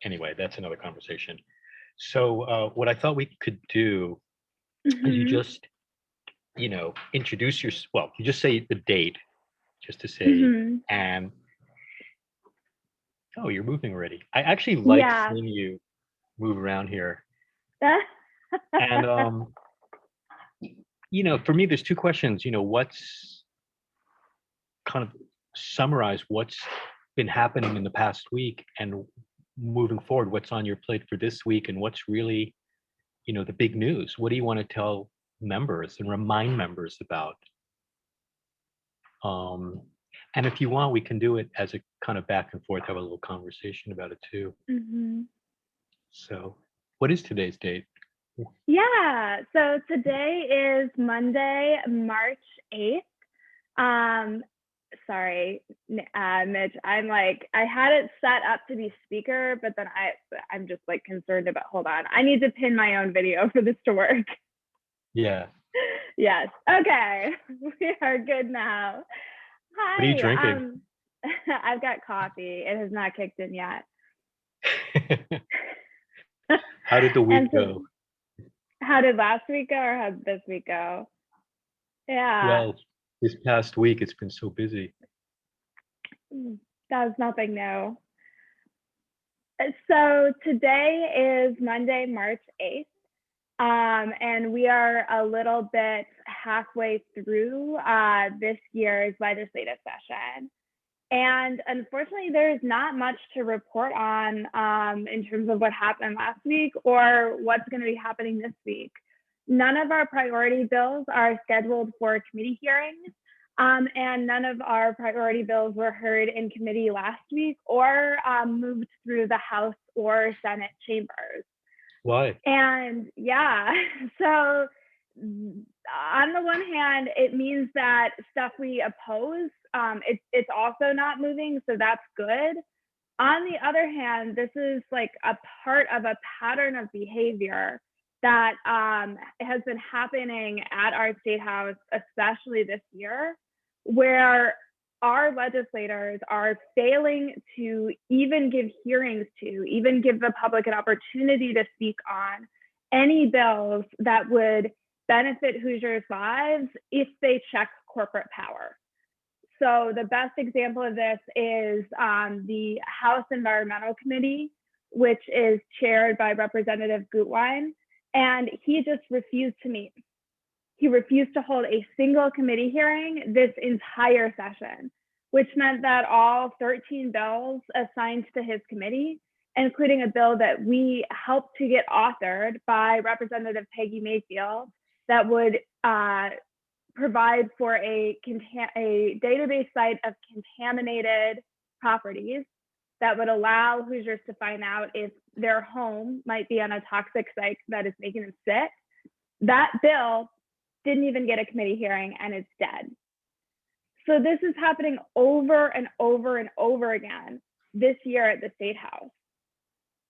Anyway, that's another conversation. So what I thought we could do is you Mhm. just, introduce your, well, you just say the date, just to say, Mhm. and oh, you're moving already. I actually like Yeah. seeing you move around here. And for me, there's two questions. What's kind of summarize what's been happening in the past week and moving forward, what's on your plate for this week and what's really, the big news. What do you want to tell members and remind members about? Um, and if you want, we can do it as a kind of back and forth, have a little conversation about it too. Mhm. So, what is today's date? Yeah. So today is Monday, March 8th. Um, sorry, Mitch. I'm like, I had it set up to be speaker, but then I'm just like concerned about. Hold on, I need to pin my own video for this to work. Yeah. Yes. Okay. We are good now. What are you Hi. drinking? I've got coffee. It has not kicked in yet. How did the And week so, go? how did last week go, or how did this week go? Yeah. Well, this past week it's been so busy. That was nothing new. So today is Monday, March 8th. And we are a little bit halfway through this year's legislative session. And unfortunately, there's not much to report on in terms of what happened last week or what's going to be happening this week. None of our priority bills are scheduled for committee hearings, and none of our priority bills were heard in committee last week or moved through the House or Senate chambers. Why? And yeah, so on the one hand, it means that stuff we oppose, it's also not moving, so that's good. On the other hand, this is like a part of a pattern of behavior that has been happening at our state house, especially this year, where our legislators are failing to even give hearings to, even give the public an opportunity to speak on any bills that would benefit Hoosiers' lives if they check corporate power. So the best example of this is the House Environmental Committee, which is chaired by Representative Gutwein, and he just refused to meet. He refused to hold a single committee hearing this entire session, which meant that all 13 bills assigned to his committee, including a bill that we helped to get authored by Representative Peggy Mayfield, that would provide for a database site of contaminated properties that would allow Hoosiers to find out if their home might be on a toxic site that is making them sick. That bill didn't even get a committee hearing and it's dead. So this is happening over and over and over again this year at the State House,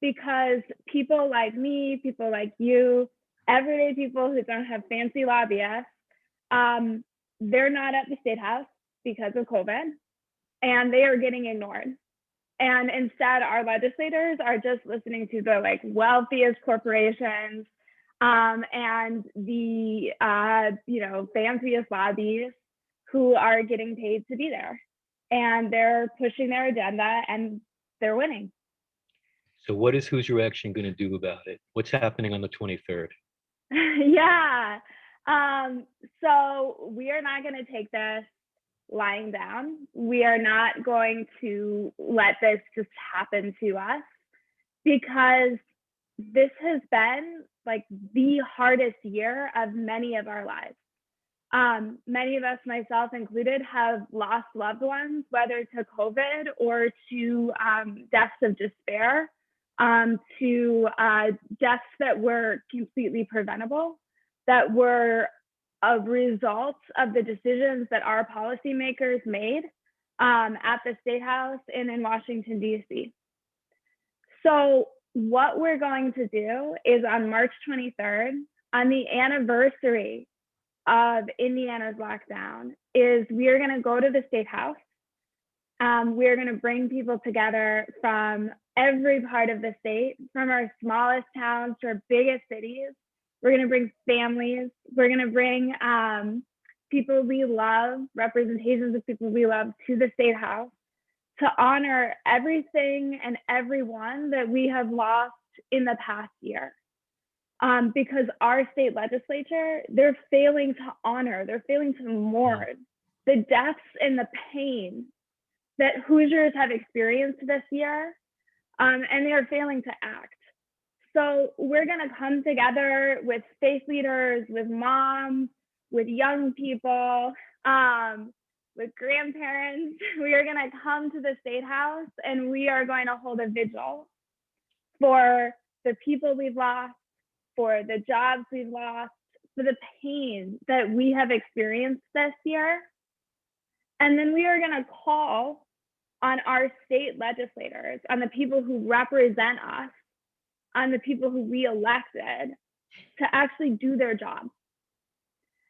because people like me, people like you, everyday people who don't have fancy lobbyists, they're not at the State House because of COVID, and they are getting ignored. And instead, our legislators are just listening to the like wealthiest corporations and the fanciest lobbies who are getting paid to be there, and they're pushing their agenda and they're winning. So, what is Hoosier Action going to do about it? What's happening on the 23rd? Yeah. So we are not going to take this lying down. We are not going to let this just happen to us, because this has been like the hardest year of many of our lives. Many of us, myself included, have lost loved ones, whether to COVID or to deaths of despair, to deaths that were completely preventable, that were a result of the decisions that our policymakers made at the State House and in Washington, D.C. So what we're going to do is on March 23rd, on the anniversary of Indiana's lockdown, is we are going to go to the State House We're going to bring people together from every part of the state, from our smallest towns to our biggest cities. We're going to bring families. We're going to bring people we love, representations of people we love to the State House to honor everything and everyone that we have lost in the past year. Because our state legislature, they're failing to honor, they're failing to mourn the deaths and the pain that Hoosiers have experienced this year, and they are failing to act. So we're going to come together with faith leaders, with moms, with young people, with grandparents. We are going to come to the State House and we are going to hold a vigil for the people we've lost, for the jobs we've lost, for the pain that we have experienced this year. And then we are going to call on our state legislators, on the people who represent us, on the people who we elected to actually do their job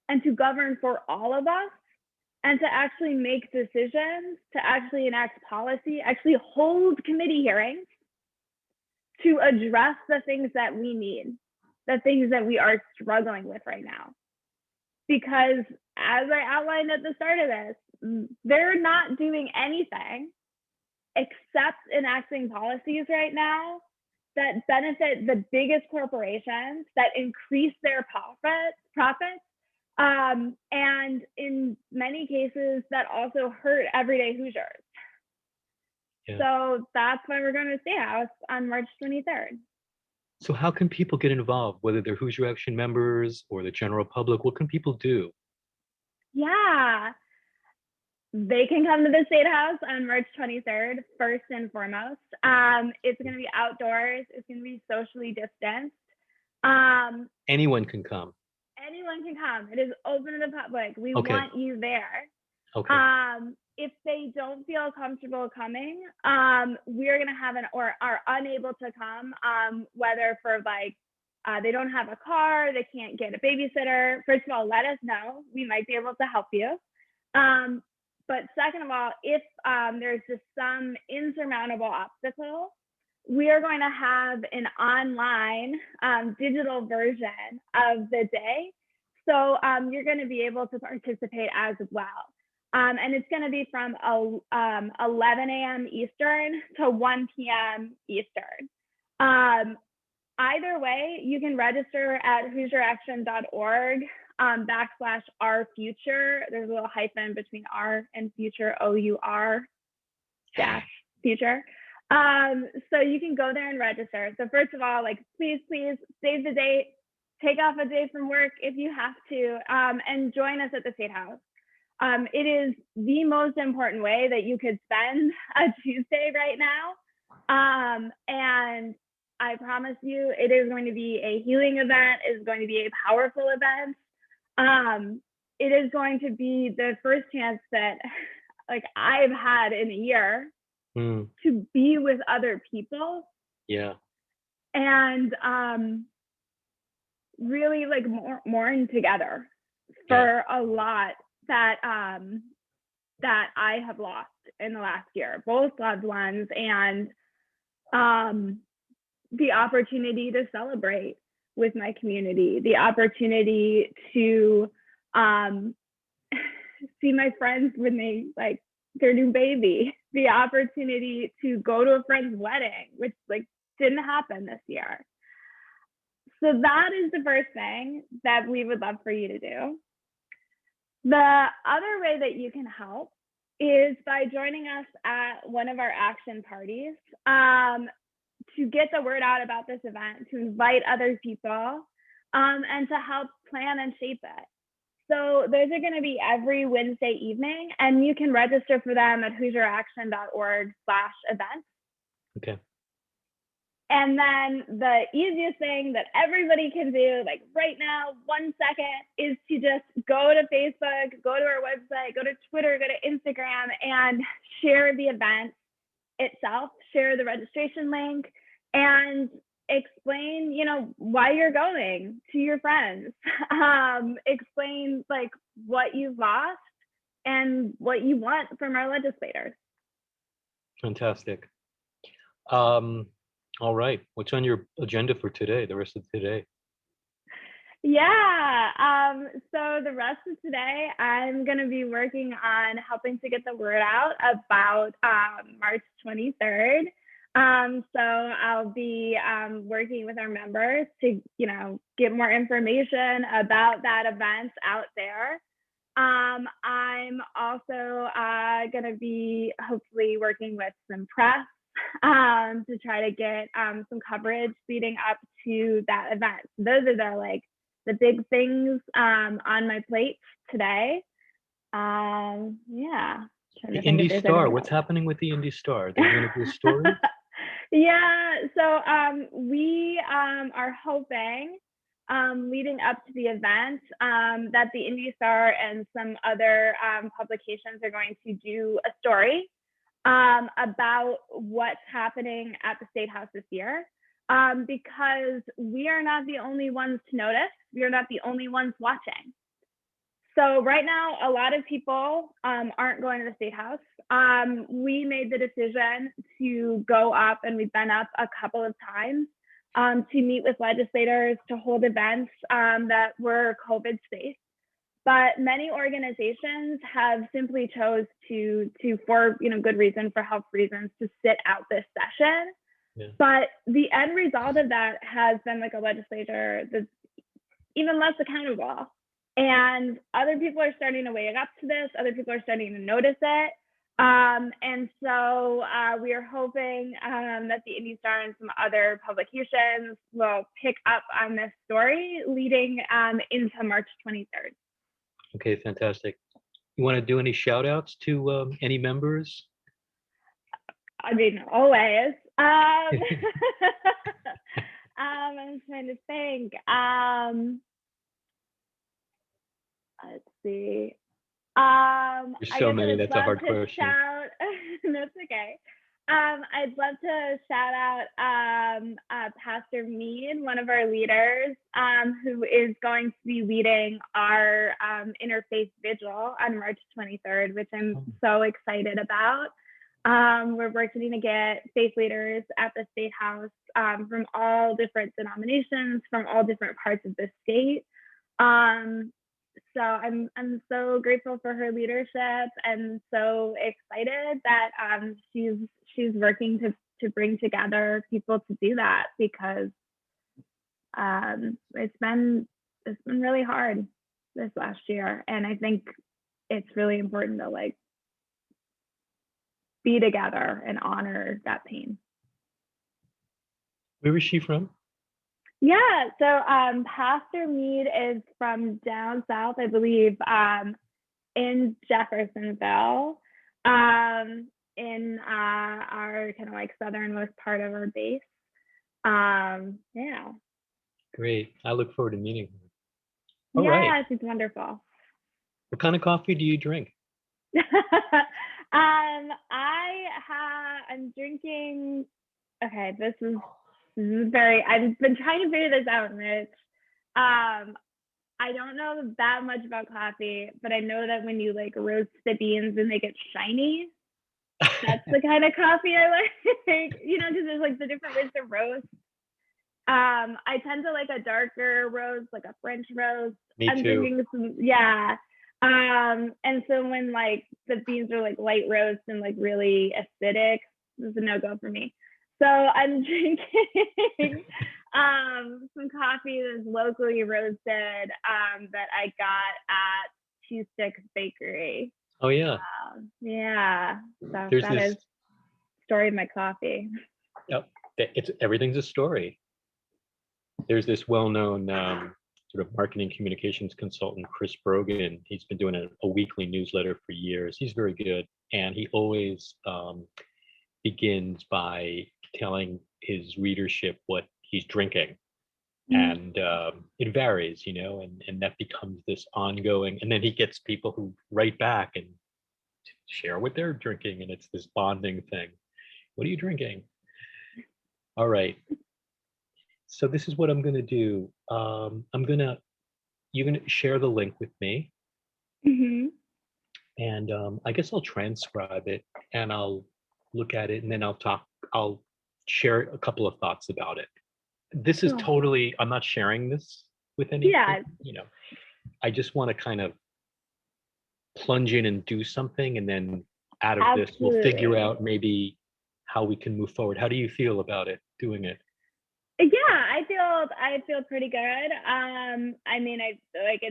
and to govern for all of us and to actually make decisions, to actually enact policy, actually hold committee hearings to address the things that we need, the things that we are struggling with right now. Because as I outlined at the start of this, they're not doing anything except enacting policies right now that benefit the biggest corporations, that increase their profits, and in many cases that also hurt everyday Hoosiers. Yeah. So that's why we're going to State House on March 23rd. So how can people get involved, whether they're Hoosier Action members or the general public? What can people do? Yeah, they can come to the State House on March 23rd, first and foremost. It's going to be outdoors. It's going to be socially distanced. Anyone can come. Anyone can come. It is open to the public. We want you there. Okay. If they don't feel comfortable coming, we are going to have or are unable to come, whether for they don't have a car, they can't get a babysitter. First of all, let us know. We might be able to help you. But second of all, if there's just some insurmountable obstacle, we are going to have an online digital version of the day. So you're going to be able to participate as well. And it's going to be from 11 a.m. Eastern to 1 p.m. Eastern. Either way, you can register at HoosierAction.org /our future. There's a little hyphen between R and future, OUR future. So you can go there and register. So first of all, please save the date, take off a day from work if you have to, and join us at the State House. It is the most important way that you could spend a Tuesday right now. And I promise you, it is going to be a healing event. It's going to be a powerful event. It is going to be the first chance that I've had in a year to be with other people. Yeah. And really mourn together for a lot that I have lost in the last year, both loved ones and the opportunity to celebrate with my community, the opportunity to see my friends when they their new baby, the opportunity to go to a friend's wedding, which didn't happen this year. So that is the first thing that we would love for you to do. The other way that you can help is by joining us at one of our action parties to get the word out about this event, to invite other people, and to help plan and shape it. So those are going to be every Wednesday evening, and you can register for them at HoosierAction.org/events. Okay. And then the easiest thing that everybody can do, right now, 1 second, is to just go to Facebook, go to our website, go to Twitter, go to Instagram, and share the event itself, share the registration link, and explain, why you're going to your friends. Explain what you've lost and what you want from our legislators. Fantastic. Um, all right. What's on your agenda for today, the rest of today? Yeah. So the rest of today, I'm going to be working on helping to get the word out about March 23rd. So I'll be working with our members to, get more information about that event out there. I'm also going to be hopefully working with some press to try to get some coverage leading up to that event. So those are the big things on my plate today. Yeah. Trying The to think if Indie there's Star. anything What's else. happening with the Indie Star? Are they going to do a story? Yeah. So we are hoping leading up to the event that the Indie Star and some other publications are going to do a story about what's happening at the State House this year. Because we are not the only ones to notice. We are not the only ones watching. So right now, a lot of people aren't going to the State House. We made the decision to go up, and we've been up a couple of times to meet with legislators, to hold events that were COVID safe. But many organizations have simply chose to for good reason, for health reasons, to sit out this session. Yeah. But the end result of that has been like a legislature that's even less accountable. And other people are starting to wake up to this. Other people are starting to notice it. And so we are hoping that the Indie Star and some other publications will pick up on this story leading into March 23rd. Okay, fantastic. You want to do any shout outs to any members? I mean, always. I'm trying to think. Let's see. There's so many. That's a hard question. That's okay. I'd love to shout out Pastor Mead, one of our leaders, who is going to be leading our interfaith vigil on March 23rd, which I'm so excited about. We're working to get faith leaders at the State House from all different denominations, from all different parts of the state. So I'm so grateful for her leadership, and so excited that she's working to bring together people to do that, because it's been really hard this last year, and I think it's really important to be together and honor that pain. Where is she from? Yeah, so Pastor Mead is from down south, I believe, in Jeffersonville, in our kind of southernmost part of our base. Yeah. Great. I look forward to meeting her. All yeah, right. She's wonderful. What kind of coffee do you drink? I'm drinking. Okay, this is very. I've been trying to figure this out, Rich. I don't know that much about coffee, but I know that when you roast the beans and they get shiny, that's the kind of coffee I like. Because there's the different ways to roast. I tend to like a darker roast, like a French roast. Me too. Drinking some, yeah. And so when the beans are light roast and really acidic, this is a no-go for me. So I'm drinking some coffee that's locally roasted that I got at Two Sticks Bakery. Oh yeah. Yeah. So There's that is the story of my coffee. Yep. Everything's a story. There's this well-known sort of marketing communications consultant, Chris Brogan. He's been doing a weekly newsletter for years. He's very good, and he always begins by telling his readership what he's drinking. And it varies, and that becomes this ongoing, and then he gets people who write back and share what they're drinking, and it's this bonding thing. What are you drinking? All right. So this is what I'm going to do. You're going to share the link with me. Mm-hmm. And I guess I'll transcribe it, and I'll look at it, and then I'll share a couple of thoughts about it. This is Cool. totally, I'm not sharing this with Yeah, anything, I just want to kind of plunge in and do something, and then out of this, we'll figure absolutely. out maybe how we can move forward. How do you feel about it, doing it? Yeah, I feel pretty good. I mean, I like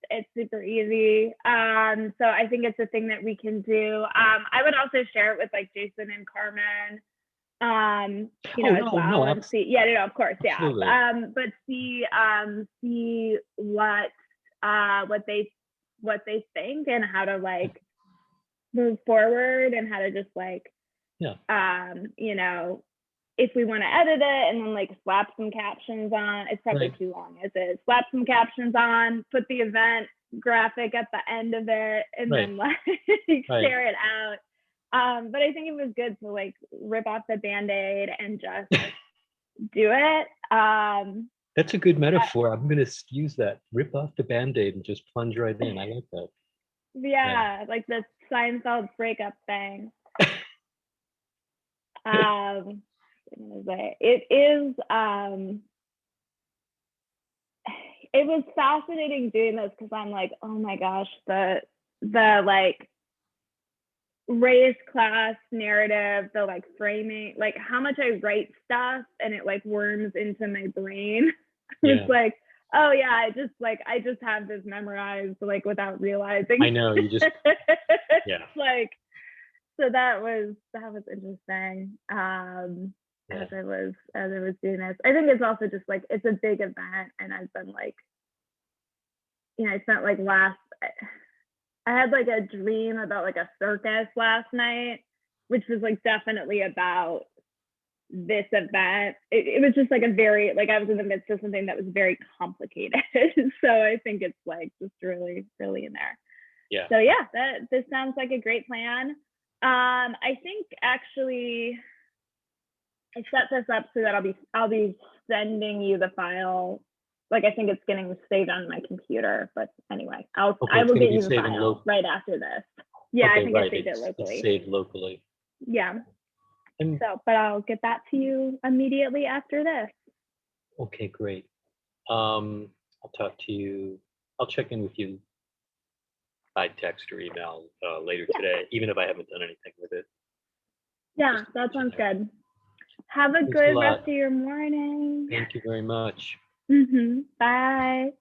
it's super easy. So I think it's a thing that we can do. I would also share it with like Jason and Carmen, Oh, as no, well, no, and see. Yeah, no, of course, yeah. absolutely. But see what they think and how to like move forward and how to just like Yeah, if we want to edit it and then like slap some captions on, it's probably right, too long as is. Slap some captions on, put the event graphic at the end of it, and right, then like right. share it out. But I think it was good to like rip off the band-aid and just do it. That's a good metaphor. I'm going to use that. Rip off the Band-Aid and just plunge right in. I like that. Yeah. Yeah, like the Seinfeld breakup thing. Um, it is it was fascinating doing this because I'm like, oh my gosh, the like race class narrative, the like framing, like how much I write stuff and it like worms into my brain. It's Yeah. like, oh yeah, I just have this memorized like without realizing. I know. Yeah. Like, so that was interesting. Yeah. As I was doing this. I think it's also just like it's a big event and I've been like, I spent like I had like a dream about like a circus last night, which was like definitely about this event. It was just like a very like I was in the midst of something that was very complicated. So I think it's like just really, really in there. Yeah. So yeah, this sounds like a great plan. I think actually I set this up so that I'll be sending you the file. Like I think it's getting saved on my computer, but anyway, Okay. I It's will going to get be you the saving file right after this. Yeah, I Okay. think I Right. saved it It's locally. saved locally. Yeah. And So, but I'll get that to you immediately after this. okay, great. I'll talk to you. I'll check in with you by text or email later Yeah. today, even if I haven't done anything with it. Yeah, Just to that let you sounds know. good. Have a Thanks a good rest lot. of your morning. Thank you very much. Bye.